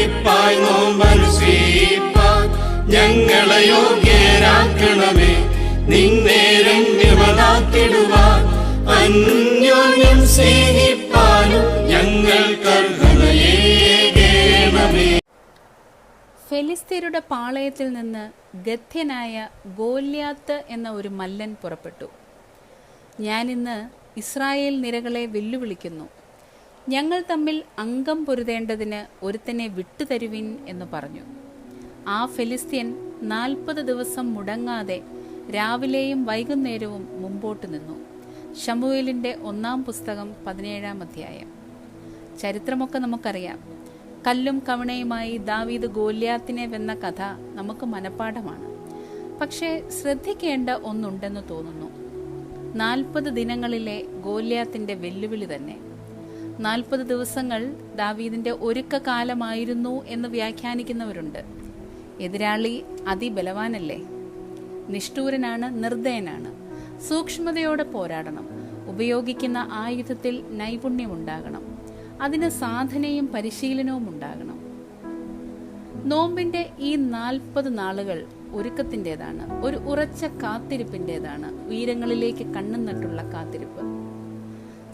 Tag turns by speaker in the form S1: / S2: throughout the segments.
S1: വെടിപ്പായി നോമ്പനുഷ്ഠിപ്പാൻ ഞങ്ങളെ യോഗ്യരാക്കണമേ. നിന്നെ രമ്യവനാക്കിടുവാൻ അന്യോന്യം സ്നേഹിപ്പാനും ഞങ്ങൾക്കർഹതയേകണമേ.
S2: ഫെലിസ്ത്യരുടെ പാളയത്തിൽ നിന്ന് ഗഥ്യനായ ഗോല്യാത്ത് എന്ന ഒരു മല്ലൻ പുറപ്പെട്ടു. ഞാനിന്ന് ഇസ്രായേൽ നിരകളെ വെല്ലുവിളിക്കുന്നു. ഞങ്ങൾ തമ്മിൽ അംഗം പൊരുതേണ്ടതിന് ഒരുത്തനെ വിട്ടുതരുവിൻ എന്ന് പറഞ്ഞു. ആ ഫെലിസ്ത്യൻ 40 ദിവസം മുടങ്ങാതെ രാവിലെയും വൈകുന്നേരവും മുമ്പോട്ട് നിന്നു. ശമൂവേലിന്റെ 1-ാം പുസ്തകം 17-ാം അധ്യായം. ചരിത്രമൊക്കെ നമുക്കറിയാം. കല്ലും കവണയുമായി ദാവീദ് ഗോല്യാത്തിനെ വെന്ന കഥ നമുക്ക് മനഃപ്പാഠമാണ്. പക്ഷേ ശ്രദ്ധിക്കേണ്ട ഒന്നുണ്ടെന്ന് തോന്നുന്നു. 40 ദിനങ്ങളിലെ ഗോല്യാത്തിന്റെ വെല്ലുവിളി തന്നെ. 40 ദിവസങ്ങൾ ദാവീദിന്റെ ഒരുക്കകാലമായിരുന്നു എന്ന് വ്യാഖ്യാനിക്കുന്നവരുണ്ട്. എതിരാളി അതിബലവാനല്ലേ? നിഷ്ഠൂരനാണ്, നിർദ്ദയനാണ്. സൂക്ഷ്മതയോടെ പോരാടണം. ഉപയോഗിക്കുന്ന ആയുധത്തിൽ നൈപുണ്യമുണ്ടാകണം. അതിന് സാധനയും പരിശീലനവും ഉണ്ടാകണം. നോമ്പിന്റെ ഈ 40 നാളുകൾ ഒരുക്കത്തിൻ്റെതാണ്, ഒരു ഉറച്ച കാത്തിരിപ്പിൻ്റെതാണ്, ഉയരങ്ങളിലേക്ക് കണ്ണും നട്ടുള്ള കാത്തിരിപ്പ്.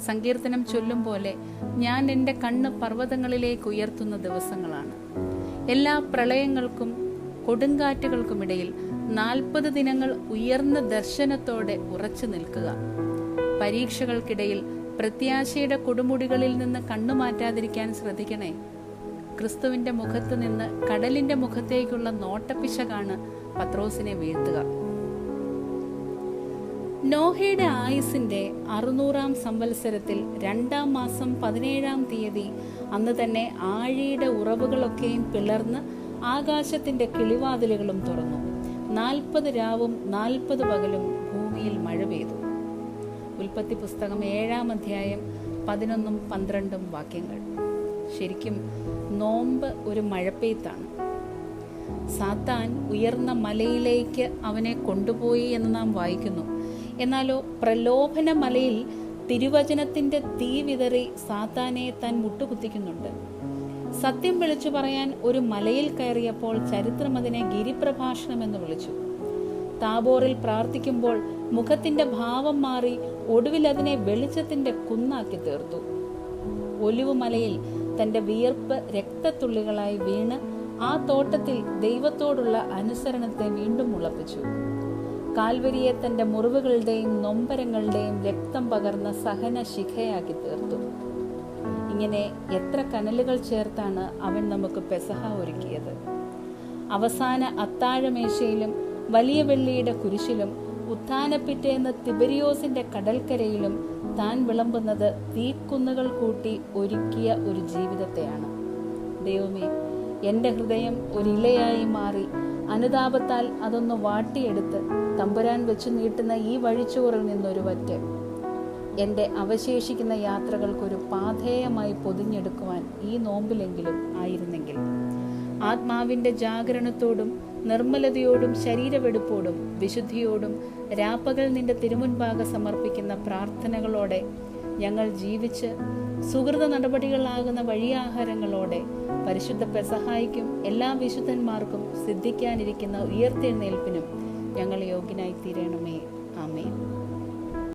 S2: സങ്കീർത്തനം ചൊല്ലും പോലെ ഞാൻ എൻ്റെ കണ്ണ് പർവ്വതങ്ങളിലേക്ക് ഉയർത്തുന്ന ദിവസങ്ങളാണ്. എല്ലാ പ്രളയങ്ങൾക്കും കൊടുങ്കാറ്റുകൾക്കുമിടയിൽ 40 ദിനങ്ങൾ ഉയർന്ന ദർശനത്തോടെ ഉറച്ചു നിൽക്കുക. പരീക്ഷകൾക്കിടയിൽ പ്രത്യാശയുടെ കൊടുമുടികളിൽ നിന്ന് കണ്ണുമാറ്റാതിരിക്കാൻ ശ്രദ്ധിക്കണേ. ക്രിസ്തുവിന്റെ മുഖത്ത് നിന്ന് കടലിന്റെ മുഖത്തേക്കുള്ള നോട്ടപ്പിശകാണ് പത്രോസിനെ വീഴ്ത്തുക. നോഹയുടെ ആയുസിന്റെ 600-ാം സംവത്സരത്തിൽ 2-ാം മാസം 17-ാം തീയതി അന്ന് തന്നെ ആഴിയുടെ ഉറവുകളൊക്കെയും പിളർന്ന് ആകാശത്തിന്റെ കിളിവാതിലുകളും തുറന്നു. 40 രാവും 40 പകലും ഭൂമിയിൽ മഴ പെയ്തു. ഉൽപ്പത്തി പുസ്തകം 7-ാം അധ്യായം 11-ഉം 12-ഉം വാക്യങ്ങൾ. ശരിക്കും നോമ്പ് ഒരു മഴപ്പെയ്ത്താണ്. സാത്താൻ ഉയർന്ന മലയിലേക്ക് അവനെ കൊണ്ടുപോയി എന്ന് നാം വായിക്കുന്നു. എന്നാലോ പ്രലോഭന മലയിൽ തിരുവചനത്തിന്റെ തീ വിതറി സാത്താനെ താൻ മുട്ടുകുത്തിക്കുന്നുണ്ട്. സത്യം വിളിച്ചു പറയാൻ ഒരു മലയിൽ കയറിയപ്പോൾ ചരിത്രം അതിനെ ഗിരിപ്രഭാഷണം എന്ന് വിളിച്ചു. താബോറിൽ പ്രാർത്ഥിക്കുമ്പോൾ മുഖത്തിന്റെ ഭാവം മാറി ഒടുവിൽ അതിനെ വെളിച്ചത്തിന്റെ കുന്നാക്കി തീർത്തു. ഒലിവുമലയിൽ തന്റെ വിയർപ്പ് രക്തത്തുള്ളികളായി വീണ് ആ തോട്ടത്തിൽ ദൈവത്തോടുള്ള അനുസരണത്തെ വീണ്ടും മുളപ്പിച്ചു. കാൽവരിയെ തന്റെ മുറിവുകളുടെയും നൊമ്പരങ്ങളുടെയും രക്തം പകർന്ന സഹന ശിഖയാക്കി തീർത്തു. ഇങ്ങനെ എത്ര കനലുകൾ ചേർത്താണ് അവൻ നമുക്ക് പെസഹ ഒരുക്കിയത്. അവസാന അത്താഴമേശയിലും വലിയ വെള്ളിയുടെ കുരിശിലും ഉത്ഥാനപ്പിറ്റേന്ന് തിബരിയോസിന്റെ കടൽക്കരയിലും താൻ വിളമ്പുന്നത് തീക്കുന്നുകൾ കൂട്ടി ഒരുക്കിയ ഒരു ജീവിതത്തെയാണ്. ദൈവമേ, എൻ്റെ ഹൃദയം ഒരിലയായി മാറി അനുതാപത്താൽ അതൊന്ന് വാട്ടിയെടുത്ത് തമ്പുരാൻ വെച്ചു നീട്ടുന്ന ഈ വഴിച്ചോറിൽ നിന്നൊരു വറ്റ് എൻ്റെ അവശേഷിക്കുന്ന യാത്രകൾക്കൊരു പാഥേയമായി പൊതിഞ്ഞെടുക്കുവാൻ ഈ നോമ്പിലെങ്കിലും ആയിരുന്നെങ്കിൽ. ആത്മാവിൻ്റെ ജാഗരണത്തോടും നിർമ്മലതയോടും ശരീരവെടുപ്പോടും വിശുദ്ധിയോടും രാപ്പകൽ നിന്റെ തിരുമുൻപാകെ സമർപ്പിക്കുന്ന പ്രാർത്ഥനകളോടെ ഞങ്ങൾ ജീവിച്ച് സുഹൃത നടപടികളാകുന്ന വഴിയാഹാരങ്ങളോടെ പരിശുദ്ധ പെസഹായിക്കും എല്ലാ വിശുദ്ധന്മാർക്കും സിദ്ധിക്കാനിരിക്കുന്ന ഉയർത്തെഴുന്നേൽപ്പിനും ഞങ്ങൾ യോഗ്യനായി തീരണമേ.